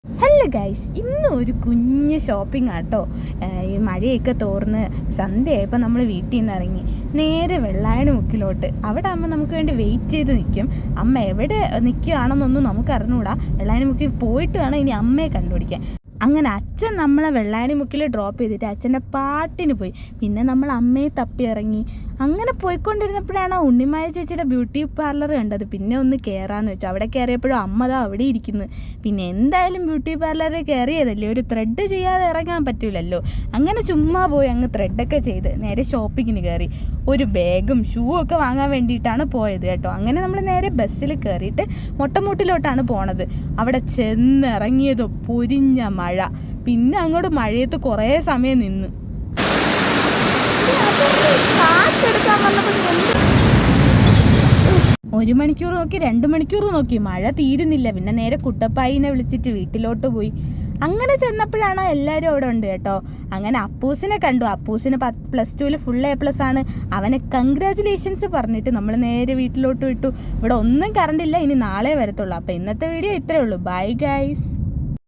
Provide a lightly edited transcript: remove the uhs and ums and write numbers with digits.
Hello guys, ഇന്ന് ഒരു കുഞ്ഞ് ഷോപ്പിംഗ് ആട്ടോ. ഈ മഴയൊക്കെ തോർന്ന് സന്ധ്യയായപ്പോൾ നമ്മൾ വീട്ടിൽ നിന്ന് ഇറങ്ങി നേരെ വെള്ളായണി മുക്കിലോട്ട്. അവിടെ ആകുമ്പോൾ നമുക്ക് വേണ്ടി വെയിറ്റ് ചെയ്ത് നിൽക്കും. അമ്മ എവിടെ നിൽക്കുകയാണെന്നൊന്നും നമുക്ക് അറിഞ്ഞുകൂടാ. വെള്ളായണി മുക്കിൽ പോയിട്ട് വേണം ഇനി അമ്മയെ കണ്ടുപിടിക്കാൻ. അങ്ങനെ അച്ഛൻ നമ്മളെ വെള്ളായണി മുക്കിൽ ഡ്രോപ്പ് ചെയ്തിട്ട് അച്ഛൻ്റെ പാട്ടിന് പോയി. പിന്നെ നമ്മൾ അമ്മയെ തപ്പി ഇറങ്ങി. അങ്ങനെ പോയിക്കൊണ്ടിരുന്നപ്പോഴാണ് ഉണ്ണിമായ ചേച്ചിയുടെ ബ്യൂട്ടി പാർലർ കണ്ടത്. പിന്നെ ഒന്ന് കയറാമെന്ന് വെച്ചു. അവിടെ കയറിയപ്പോഴും അമ്മ ദാ അവിടെ ഇരിക്കുന്നു. പിന്നെ എന്തായാലും ബ്യൂട്ടി പാർലറിൽ കയറിയതല്ലേ, ഒരു ത്രെഡ് ചെയ്യാതെ ഇറങ്ങാൻ പറ്റില്ലല്ലോ. അങ്ങനെ ചുമ്മാ പോയി അങ്ങ് ത്രെഡൊക്കെ ചെയ്ത് നേരെ ഷോപ്പിങ്ങിന് കയറി. ഒരു ബാഗും ഷൂ ഒക്കെ വാങ്ങാൻ വേണ്ടിയിട്ടാണ് പോയത് കേട്ടോ. അങ്ങനെ നമ്മൾ നേരെ ബസ്സിൽ കയറിയിട്ട് മൊട്ടമൂട്ടിലോട്ടാണ് പോണത്. അവിടെ ചെന്നിറങ്ങിയതോ പൊരിഞ്ഞ മഴ. പിന്നെ അങ്ങോട്ട് മഴയത്ത് കുറേ സമയം നിന്ന്. ഒരു മണിക്കൂർ നോക്കി, 2 മണിക്കൂർ നോക്കി, മഴ തീരുന്നില്ല. പിന്നെ നേരെ കുട്ടപ്പായിനെ വിളിച്ചിട്ട് വീട്ടിലോട്ട് പോയി. അങ്ങനെ ചെന്നപ്പോഴാണ് എല്ലാവരും അവിടെ ഉണ്ട് കേട്ടോ. അങ്ങനെ അപ്പൂസിനെ കണ്ടു. അപ്പൂസിന് +2 ഫുൾ A+ ആണ്. അവനെ കൺഗ്രാജുലേഷൻസ് പറഞ്ഞിട്ട് നമ്മൾ നേരെ വീട്ടിലോട്ട് വിട്ടു. ഇവിടെ ഒന്നും കറണ്ടില്ല, ഇനി നാളെ വരത്തുള്ളൂ. അപ്പോൾ ഇന്നത്തെ വീഡിയോ ഇത്രയേ ഉള്ളൂ. Bye guys.